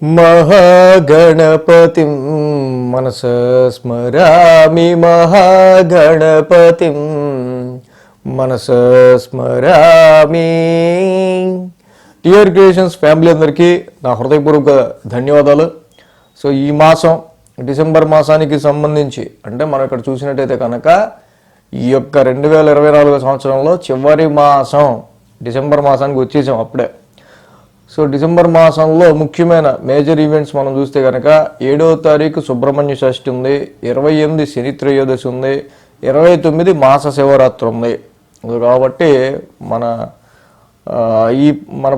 మహాగణపతిం మనసా స్మరామి, మహాగణపతిం మనసా స్మరామి. TR creations family అందరికీ నా హృదయపూర్వక ధన్యవాదాలు. సో ఈ మాసం డిసెంబర్ మాసానికి సంబంధించి అంటే మనం ఇక్కడ చూసినట్టయితే కనుక ఈ యొక్క 2024 సంవత్సరంలో చివరి మాసం డిసెంబర్ మాసానికి వచ్చేసాం అప్పుడే. సో డిసెంబర్ మాసంలో ముఖ్యమైన మేజర్ ఈవెంట్స్ మనం చూస్తే కనుక 7వ తారీఖు సుబ్రహ్మణ్య షష్ఠి ఉంది, 28 శని త్రయోదశి ఉంది, 29 మాస శివరాత్రి ఉంది. కాబట్టి మన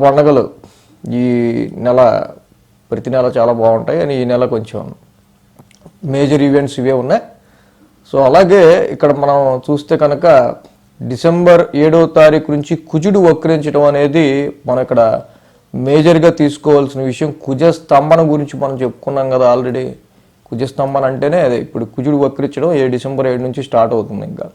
పండుగలు ఈ నెల ప్రతి నెల చాలా బాగుంటాయి అని ఈ నెల కొంచెం మేజర్ ఈవెంట్స్ ఇవే ఉన్నాయి. సో అలాగే ఇక్కడ మనం చూస్తే కనుక డిసెంబర్ 7వ తారీఖు నుంచి కుజుడు వక్రించడం అనేది మనం ఇక్కడ మేజర్గా తీసుకోవాల్సిన విషయం. కుజస్తంభన గురించి మనం చెప్పుకున్నాం కదా ఆల్రెడీ. కుజస్తంభన అంటేనే అదే ఇప్పుడు కుజుడు వక్రించడం డిసెంబర్ 7 నుంచి స్టార్ట్ అవుతుంది. ఇంకా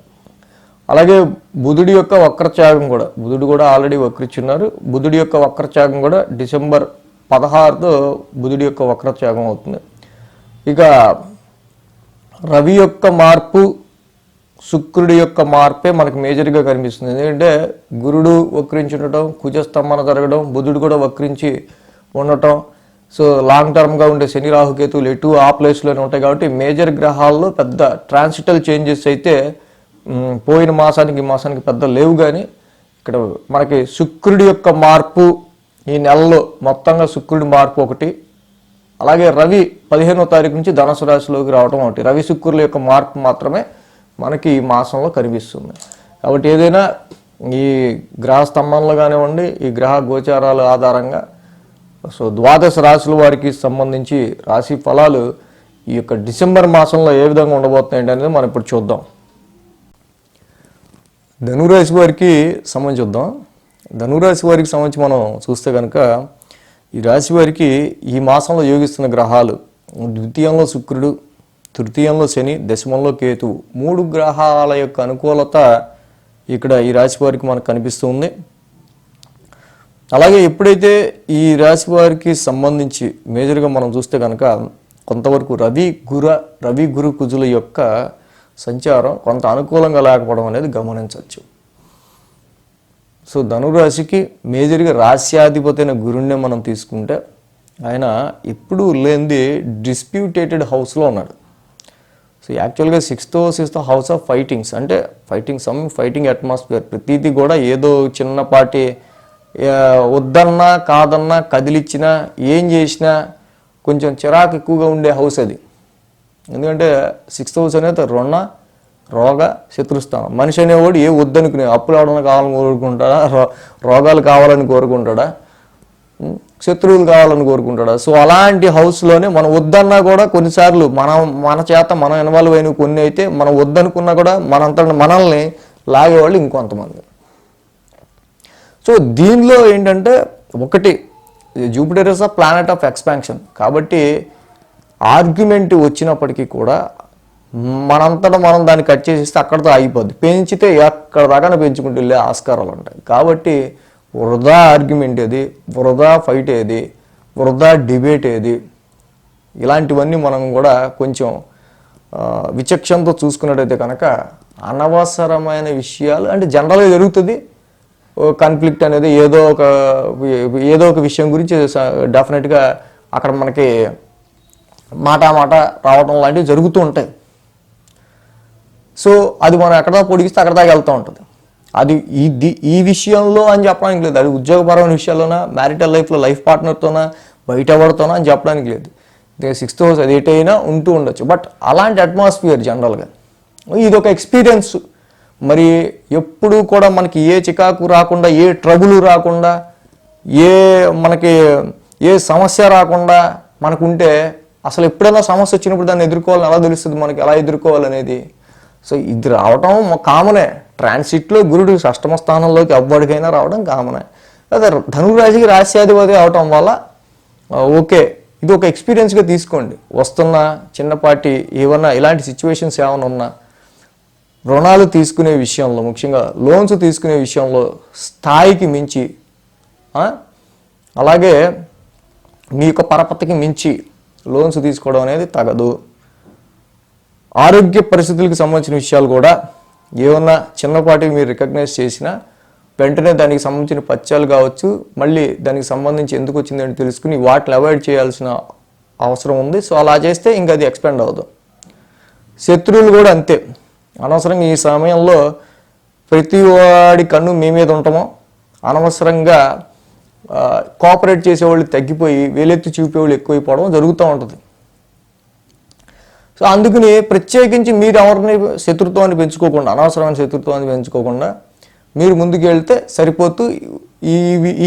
అలాగే బుధుడి యొక్క వక్రత్యాగం కూడా, బుధుడు కూడా ఆల్రెడీ వక్రించున్నారు. బుధుడి యొక్క వక్రత్యాగం కూడా డిసెంబర్ 16తో బుధుడి యొక్క వక్రత్యాగం అవుతుంది. ఇక రవి యొక్క మార్పు, శుక్రుడి యొక్క మార్పే మనకు మేజర్గా కనిపిస్తుంది. ఎందుకంటే గురుడు వక్రించుండటం, కుజస్తంభన జరగడం, బుధుడు కూడా వక్రించి ఉండటం. సో లాంగ్ టర్మ్గా ఉండే శని రాహుకేతువులు ఎటు ఆ ప్లేస్లోనే ఉంటాయి. కాబట్టి మేజర్ గ్రహాల్లో పెద్ద ట్రాన్సిటల్ చేంజెస్ అయితే పోయిన మాసానికి ఈ మాసానికి పెద్ద లేవు. కానీ ఇక్కడ మనకి శుక్రుడి యొక్క మార్పు ఈ నెలలో మొత్తంగా శుక్రుడి మార్పు ఒకటి, అలాగే రవి 15వ తారీఖు నుంచి ధనుసు రాశిలోకి రావడం ఒకటి. రవి శుక్రుల యొక్క మార్పు మాత్రమే మనకి ఈ మాసంలో కనిపిస్తుంది. కాబట్టి ఏదైనా ఈ గ్రహ స్తంభంలో కానివ్వండి, ఈ గ్రహ గోచారాల ఆధారంగా సో ద్వాదశ రాశుల వారికి సంబంధించి రాశి ఫలాలు ఈ యొక్క డిసెంబర్ మాసంలో ఏ విధంగా ఉండబోతున్నాయి అనేది మనం ఇప్పుడు చూద్దాం. ధనురాశి వారికి సంబంధించి చూద్దాం. ధనురాశి వారికి సంబంధించి మనం చూస్తే కనుక ఈ రాశి వారికి ఈ మాసంలో యోగిస్తున్న గ్రహాలు ద్వితీయంలో శుక్రుడు, తృతీయంలో శని, దశమంలో కేతువు, 3 గ్రహాల యొక్క అనుకూలత ఇక్కడ ఈ రాశి వారికి మనకు కనిపిస్తుంది. అలాగే ఎప్పుడైతే ఈ రాశి వారికి సంబంధించి మేజర్గా మనం చూస్తే కనుక కొంతవరకు రవి గురు కుజుల యొక్క సంచారం కొంత అనుకూలంగా లేకపోవడం అనేది గమనించవచ్చు. సో ధనురాశికి మేజర్గా రాశ్యాధిపతి అయిన గురుణ్ణి మనం తీసుకుంటే ఆయన ఎప్పుడూ లేనిది డిస్ప్యూటేటెడ్ హౌస్లో ఉన్నాడు. సో యాక్చువల్గా 6th హౌస్ ఆఫ్ ఫైటింగ్స్, అంటే ఫైటింగ్ అట్మాస్ఫియర్. ప్రతిదీ కూడా ఏదో చిన్నపాటి వద్దన్నా కాదన్నా కదిలిచ్చినా ఏం చేసినా కొంచెం చిరాకు ఎక్కువగా ఉండే హౌస్ అది. ఎందుకంటే 6th హౌస్ అనేది రుణ, రోగ, శత్రుస్థానం. మనిషి అనేవాడు ఏ వద్దనుకునే అప్పులు అవడం కావాలని కోరుకుంటాడా, రోగాలు కావాలని కోరుకుంటాడా, శత్రువులు కావాలని కోరుకుంటాడా? సో అలాంటి హౌస్లోనే మనం వద్దన్నా కూడా కొన్నిసార్లు మన చేత మనం ఇన్వాల్వ్ అయిన కొన్ని అయితే మనం వద్దనుకున్నా కూడా మనల్ని లాగేవాళ్ళు ఇంకొంతమంది. సో దీనిలో ఏంటంటే ఒకటి, Jupiter is a planet of expansion. కాబట్టి ఆర్గ్యుమెంట్ వచ్చినప్పటికీ కూడా మనంతటా మనం దాన్ని కట్ చేసేస్తే అక్కడితో ఆగిపోద్ది. పెంచితే ఎక్కడ దాకా పెంచుకుంటూ వెళ్ళే ఆస్కారాలు ఉంటాయి. కాబట్టి వృధా ఆర్గ్యుమెంట్ ఏది, వృధా ఫైట్ ఏది, వృధా డిబేట్ ఏది, ఇలాంటివన్నీ మనం కూడా కొంచెం విచక్షణతో చూసుకున్నట్టయితే కనుక అనవసరమైన విషయాలు అంటే జనరల్గా జరుగుతుంది. కాన్ఫ్లిక్ట్ అనేది ఏదో ఒక విషయం గురించి డెఫినెట్గా అక్కడ మనకి మాట రావడం లాంటివి జరుగుతూ ఉంటాయి. సో అది మనం ఎక్కడ పొడిగిస్తే అక్కడ దాకా వెళ్తూ ఉంటుంది. అది ఈ విషయంలో అని చెప్పడానికి లేదు. అది ఉద్యోగపరమైన విషయాల్లోనా, మ్యారిటల్ లైఫ్లో లైఫ్ పార్ట్నర్తోనా, బయట పడుతోనా అని చెప్పడానికి లేదు. 6th హౌస్ అది ఎటైనా ఉంటూ ఉండొచ్చు. బట్ అలాంటి అట్మాస్ఫియర్ జనరల్గా ఇది ఒక ఎక్స్పీరియన్స్. మరి ఎప్పుడు కూడా మనకి ఏ చికాకు రాకుండా, ఏ ట్రబుల్ రాకుండా, మనకి ఏ సమస్య రాకుండా మనకుంటే అసలు ఎప్పుడైనా సమస్య వచ్చినప్పుడు దాన్ని ఎదుర్కోవాలని ఎలా తెలుస్తుంది, మనకి ఎలా ఎదుర్కోవాలనేది. సో ఇది రావటం కామనే. ట్రాన్సిట్లో గురుడు 6వ స్థానంలోకి ఎవ్వడికైనా రావడం కామనే. అదే ధనురాశికి రాశ్యాధిపతి అవటం వల్ల ఓకే, ఇది ఒక ఎక్స్పీరియన్స్గా తీసుకోండి. వస్తున్న చిన్నపాటి ఏమన్నా ఇలాంటి సిచ్యువేషన్స్ ఏమైనా ఉన్నా రుణాలు తీసుకునే విషయంలో, ముఖ్యంగా లోన్స్ తీసుకునే విషయంలో స్థాయికి మించి, అలాగే మీ యొక్క పరపతికి మించి లోన్స్ తీసుకోవడం అనేది తగదు. ఆరోగ్య పరిస్థితులకు సంబంధించిన విషయాలు కూడా ఏమన్నా చిన్నపాటి మీరు రికగ్నైజ్ చేసినా వెంటనే దానికి సంబంధించిన పత్యాలు కావచ్చు, మళ్ళీ దానికి సంబంధించి ఎందుకు వచ్చిందని తెలుసుకుని వాటిని అవాయిడ్ చేయాల్సిన అవసరం ఉంది. సో అలా చేస్తే ఇంకా అది ఎక్స్పెండ్ అవ్వదు. శత్రువులు కూడా అంతే. అనవసరంగా ఈ సమయంలో ప్రతి వాడి కన్ను మీ మీద ఉంటామో, అనవసరంగా కోఆపరేట్ చేసేవాళ్ళు తగ్గిపోయి వేలెత్తి చూపేవాళ్ళు ఎక్కువైపోవడం జరుగుతూ ఉంటుంది. సో అందుకని ప్రత్యేకించి మీరు ఎవరిని శత్రుత్వాన్ని పెంచుకోకుండా, అనవసరమైన శత్రుత్వాన్ని పెంచుకోకుండా మీరు ముందుకు వెళ్తే సరిపోతూ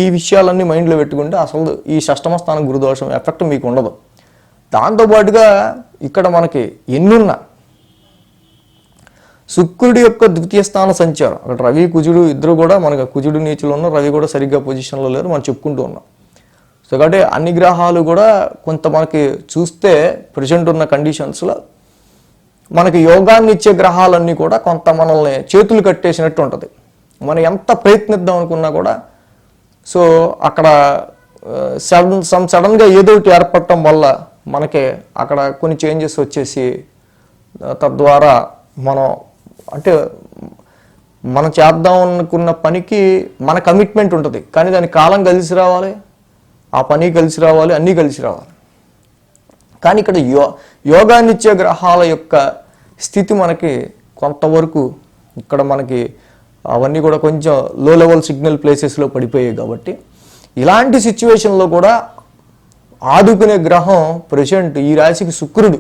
ఈ విషయాలన్నీ మైండ్లో పెట్టుకుంటే అసలు ఈ షష్టమ స్థానం గురుదోషం ఎఫెక్ట్ మీకు ఉండదు. దాంతోపాటుగా ఇక్కడ మనకి ఎన్నున్నా శుక్రుడి యొక్క ద్వితీయ స్థాన సంచారం, అక్కడ రవి కుజుడు ఇద్దరు కూడా మనకు కుజుడు నీచులు ఉన్నారు, రవి కూడా సరిగ్గా పొజిషన్లో లేరు మనం చెప్పుకుంటూ ఉన్నాం. సో కాబట్టి అన్ని గ్రహాలు కూడా కొంత మనకి చూస్తే ప్రజెంట్ ఉన్న కండిషన్స్లో మనకి యోగాన్ని ఇచ్చే గ్రహాలన్నీ కూడా కొంత మనల్ని చేతులు కట్టేసినట్టు ఉంటుంది. మనం ఎంత ప్రయత్నిద్దాం అనుకున్నా కూడా సో అక్కడ సడన్గా ఏదో ఒకటి ఏర్పడటం వల్ల మనకి అక్కడ కొన్ని చేంజెస్ వచ్చేసి తద్వారా మనం చేద్దాం అనుకున్న పనికి మన కమిట్మెంట్ ఉంటుంది, కానీ దానికి కాలం కలిసి రావాలి, ఆ పని కలిసి రావాలి, అన్నీ కలిసి రావాలి. కానీ ఇక్కడ యోగాన్నిచ్చే గ్రహాల యొక్క స్థితి మనకి కొంతవరకు ఇక్కడ మనకి అవన్నీ కూడా కొంచెం లో లెవెల్ సిగ్నల్ ప్లేసెస్లో పడిపోయాయి. కాబట్టి ఇలాంటి సిచ్యువేషన్లో కూడా ఆదుకునే గ్రహం ప్రజెంట్ ఈ రాశికి శుక్రుడు.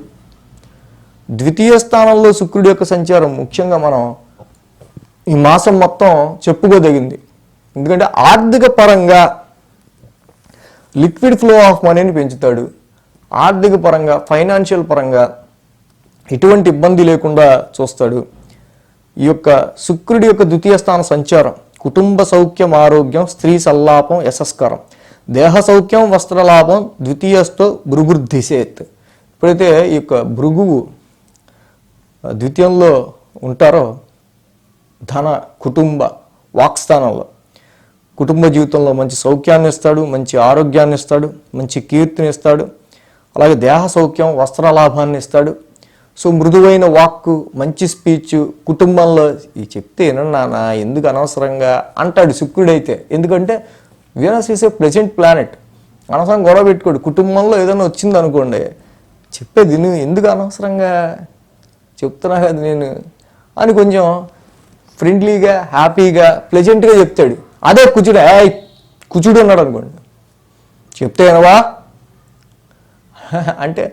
ద్వితీయ స్థానంలో శుక్రుడి యొక్క సంచారం ముఖ్యంగా మనం ఈ మాసం మొత్తం చెప్పుకోదగింది. ఎందుకంటే ఆర్థిక పరంగా లిక్విడ్ ఫ్లో ఆఫ్ మనీని పెంచుతాడు. ఆర్థిక పరంగా, ఫైనాన్షియల్ పరంగా ఎటువంటి ఇబ్బంది లేకుండా చూస్తాడు. ఈ యొక్క శుక్రుడి యొక్క ద్వితీయ స్థాన సంచారం కుటుంబ సౌఖ్యం, ఆరోగ్యం, స్త్రీ సల్లాపం, యశస్కరం, దేహ సౌఖ్యం, వస్త్రలాభం, ద్వితీయస్థో భృగుర్ధిసేత్. ఎప్పుడైతే ఈ యొక్క భృగువు ద్వితీయంలో ఉంటారో ధన, కుటుంబ, వాక్స్థానంలో కుటుంబ జీవితంలో మంచి సౌఖ్యాన్ని ఇస్తాడు, మంచి ఆరోగ్యాన్ని ఇస్తాడు, మంచి కీర్తిని ఇస్తాడు, అలాగే దేహ సౌఖ్యం, వస్త్రలాభాన్ని ఇస్తాడు. సో మృదువైన వాక్కు, మంచి స్పీచ్, కుటుంబంలో ఈ చెప్తే నాన్న ఎందుకు అనవసరంగా అంటాడు శుక్రుడైతే. ఎందుకంటే Venus is a pleasant planet. అనవసరం గొడవ పెట్టుకోడు. కుటుంబంలో ఏదైనా వచ్చింది అనుకోండి, చెప్పేది నువ్వు ఎందుకు అనవసరంగా చెప్తున్నా కదా నేను అని కొంచెం ఫ్రెండ్లీగా, హ్యాపీగా, ప్లెజెంట్గా చెప్తాడు. అదే కుజుడు అన్నాడు అనుకోండి, చెప్తే వినవా అంటే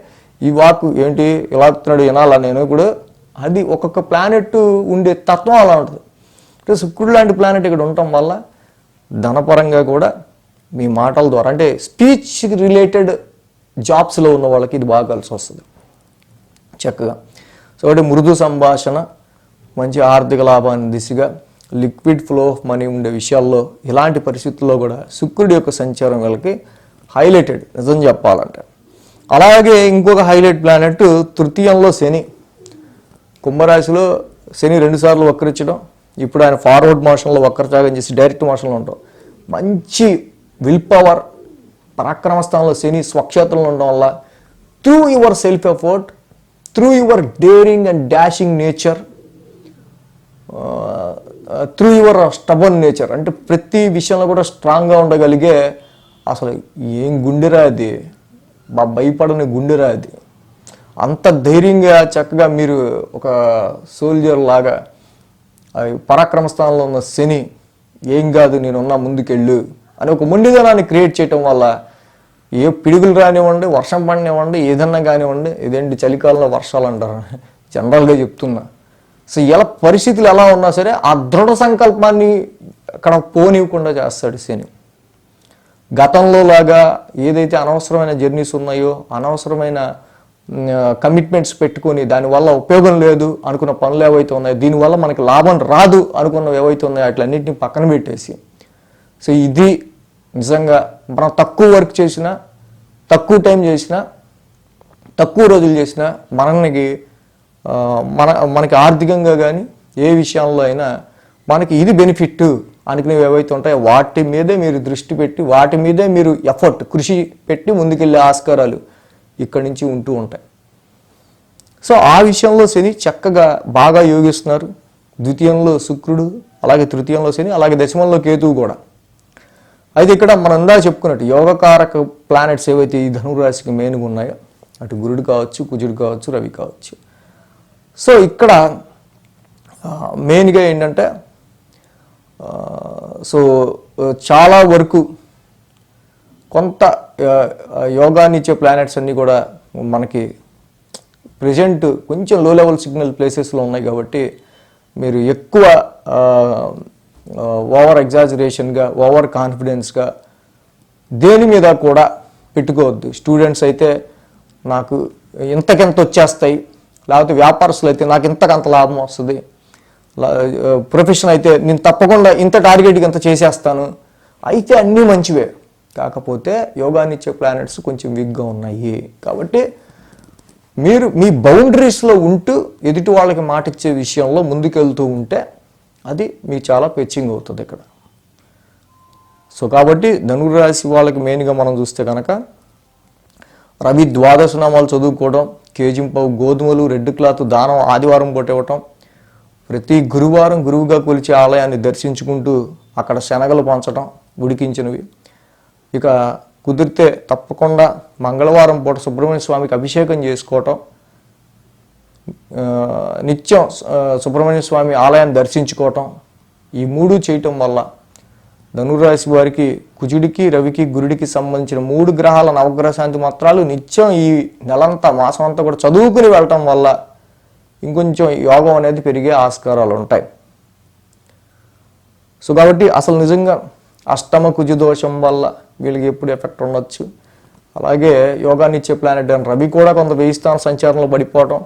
ఈ వాక్ ఏంటి ఇలా చెప్తున్నాడు వినాలా నేను ఇప్పుడు. అది ఒక్కొక్క ప్లానెట్ ఉండే తత్వం అలా ఉంటుంది. అంటే శుక్రుడు లాంటి ప్లానెట్ ఇక్కడ ఉండటం వల్ల ధనపరంగా కూడా మీ మాటల ద్వారా, అంటే స్పీచ్ రిలేటెడ్ జాబ్స్లో ఉన్న వాళ్ళకి ఇది బాగా కలిసి వస్తుంది చక్కగా. సో అంటే మృదు సంభాషణ, మంచి ఆర్థిక లాభాన్ని దిశగా, లిక్విడ్ ఫ్లో ఆఫ్ మనీ ఉండే విషయాల్లో ఇలాంటి పరిస్థితుల్లో కూడా శుక్రుడి యొక్క సంచారం వీళ్ళకి హైలైటెడ్ నిజం చెప్పాలంటే. అలాగే ఇంకొక హైలైట్ ప్లానెట్ తృతీయంలో శని. కుంభరాశిలో శని 2 సార్లు వక్రించడం, ఇప్పుడు ఆయన ఫార్వర్డ్ మోషన్లో వక్రత్యాగం చేసి డైరెక్ట్ మోషన్లో ఉంటాం. మంచి విల్ పవర్, పరాక్రమ స్థానంలో శని స్వక్షేత్రంలో ఉండడం వల్ల through your self effort, through your daring and dashing nature, through your stubborn nature, అంటే ప్రతి విషయంలో కూడా స్ట్రాంగ్గా ఉండగలిగే అసలు ఏం గుండెరా అది, భయపడని గుండెరా అది, అంత ధైర్యంగా చక్కగా మీరు ఒక సోల్జర్ లాగా పరాక్రమ స్థానంలో ఉన్న శని ఏం కాదు నేనున్నా ముందుకెళ్ళు అని ఒక మొండిదనాన్ని క్రియేట్ చేయటం వల్ల ఏ పిడుగులు రానివ్వండి, వర్షం పడినివ్వండి, ఏదన్నా కానివ్వండి, ఇదేంటి చలికాలంలో వర్షాలు అంటారు జనరల్గా చెప్తున్నా. సో ఇలా పరిస్థితులు ఎలా ఉన్నా సరే ఆ దృఢ సంకల్పాన్ని అక్కడ పోనివ్వకుండా చేస్తాడు శని. గతంలో లాగా ఏదైతే అనవసరమైన జర్నీస్ ఉన్నాయో, అనవసరమైన కమిట్మెంట్స్ పెట్టుకొని దానివల్ల ఉపయోగం లేదు అనుకున్న పనులు ఏవైతే ఉన్నాయో, దీనివల్ల మనకి లాభం రాదు అనుకున్నవి ఏవైతే ఉన్నాయో అట్లన్నింటినీ పక్కన పెట్టేసి, సో ఇది నిజంగా మనం తక్కువ వర్క్ చేసినా, తక్కువ టైం చేసినా, తక్కువ రోజులు చేసినా మనకి ఆర్థికంగా కానీ ఏ విషయంలో అయినా మనకి ఇది బెనిఫిట్ అనుకునేవి ఏవైతే ఉంటాయో వాటి మీదే మీరు దృష్టి పెట్టి వాటి మీదే మీరు కృషి పెట్టి ముందుకెళ్ళే ఆస్కారాలు ఇక్కడి నుంచి ఉంటూ ఉంటాయి. సో ఆ విషయంలో శని చక్కగా బాగా యోగిస్తున్నారు. ద్వితీయంలో శుక్రుడు, అలాగే తృతీయంలో శని, అలాగే దశమంలో కేతువు కూడా. అయితే ఇక్కడ మనం ఇందా చెప్పుకున్నట్టు యోగకారక ప్లానెట్స్ ఏవైతే ఈ ధనురాశికి మెయిన్గా ఉన్నాయో అటు గురుడు కావచ్చు, కుజుడు కావచ్చు, రవి కావచ్చు. సో ఇక్కడ మెయిన్గా ఏంటంటే చాలా వరకు కొంత యోగాన్ని ఇచ్చే ప్లానెట్స్ అన్నీ కూడా మనకి ప్రజెంట్ కొంచెం లో లెవెల్ సిగ్నల్ ప్లేసెస్లో ఉన్నాయి కాబట్టి మీరు ఎక్కువ ఓవర్ ఎగ్జాజరేషన్గా, ఓవర్ కాన్ఫిడెన్స్గా దేని మీద కూడా పెట్టుకోవద్దు. స్టూడెంట్స్ అయితే నాకు ఇంతకెంత వచ్చేస్తాయి, లేకపోతే వ్యాపారస్తులు అయితే నాకు ఇంతకంత లాభం వస్తుంది, ప్రొఫెషన్ అయితే నేను తప్పకుండా ఇంత టార్గెట్కి ఇంత చేసేస్తాను, అయితే అన్నీ మంచివే. కాకపోతే యోగాన్ని ఇచ్చే ప్లానెట్స్ కొంచెం వీక్గా ఉన్నాయి కాబట్టి మీరు మీ బౌండరీస్లో ఉంటూ ఎదుటి వాళ్ళకి మాట ఇచ్చే విషయంలో ముందుకెళ్తూ ఉంటే అది మీ చాలా పెచ్చింగ్ అవుతుంది ఇక్కడ. సో కాబట్టి ధనురాశి వాళ్ళకి మెయిన్గా మనం చూస్తే కనుక రవి ద్వాదశ నామాలు చదువుకోవడం, కేజింపావు గోధుమలు, రెడ్ క్లాత్ దానం ఆదివారం పూట ఇవ్వటం, ప్రతి గురువారం గురువుగా కొలిచే ఆలయాన్ని దర్శించుకుంటూ అక్కడ శనగలు పంచడం ఉడికించినవి. ఇక కుదిరితే తప్పకుండా మంగళవారం పూట సుబ్రహ్మణ్య స్వామికి అభిషేకం చేసుకోవటం, నిత్యం సుబ్రహ్మణ్య స్వామి ఆలయాన్ని దర్శించుకోవటం, ఈ 3 చేయటం వల్ల ధనురాశి వారికి కుజుడికి, రవికి, గురుడికి సంబంధించిన 3 గ్రహాల నవగ్రహ శాంతి మంత్రాలు నిత్యం ఈ నెలంతా మాసం అంతా కూడా చదువుకుని వెళ్ళటం వల్ల ఇంకొంచెం యోగం అనేది పెరిగే ఆస్కారాలు ఉంటాయి. సో కాబట్టి అసలు నిజంగా అష్టమ కుజు దోషం వల్ల వీళ్ళకి ఎప్పుడు ఎఫెక్ట్ ఉండొచ్చు. అలాగే యోగాన్ని ఇచ్చే ప్లానెట్ అని రవి కూడా కొంత 1000 స్థాన సంచారంలో పడిపోవటం,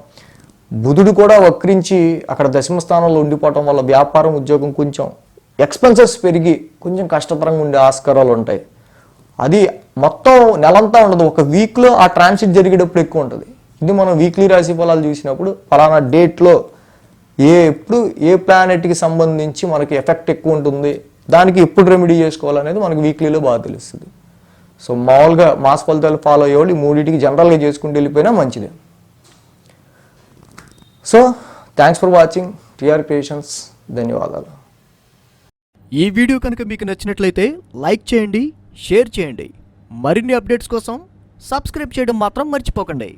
బుధుడు కూడా వక్రించి అక్కడ దశమ స్థానంలో ఉండిపోవటం వల్ల వ్యాపారం, ఉద్యోగం కొంచెం ఎక్స్పెన్సెస్ పెరిగి కొంచెం కష్టతరంగా ఉండే ఆస్కారాలు ఉంటాయి. అది మొత్తం నెలంతా ఉండదు, ఒక వీక్లో ఆ ట్రాన్సిట్ జరిగేటప్పుడు ఎక్కువ ఉంటుంది. ఇది మనం వీక్లీ రాశి ఫలాలు చూసినప్పుడు ఫలానా డేట్లో ఎప్పుడు ఏ ప్లానెట్కి సంబంధించి మనకి ఎఫెక్ట్ ఎక్కువ ఉంటుంది, దానికి ఎప్పుడు రెమెడీ చేసుకోవాలనేది మనకి వీక్లీలో బాగా తెలుస్తుంది. సో మామూలుగా మాస్ ఫలితాలు ఫాలో అయ్యేవాళ్ళు ఈ 3 జనరల్గా చేసుకుంటూ వెళ్ళిపోయినా మంచిదే. So thanks for watching TR creations. ధన్యవాదాలు. ఈ వీడియో కనుక మీకు నచ్చినట్లయితే లైక్ చేయండి, షేర్ చేయండి. మరిన్ని అప్డేట్స్ కోసం సబ్స్క్రైబ్ చేయడం మాత్రం మర్చిపోకండి.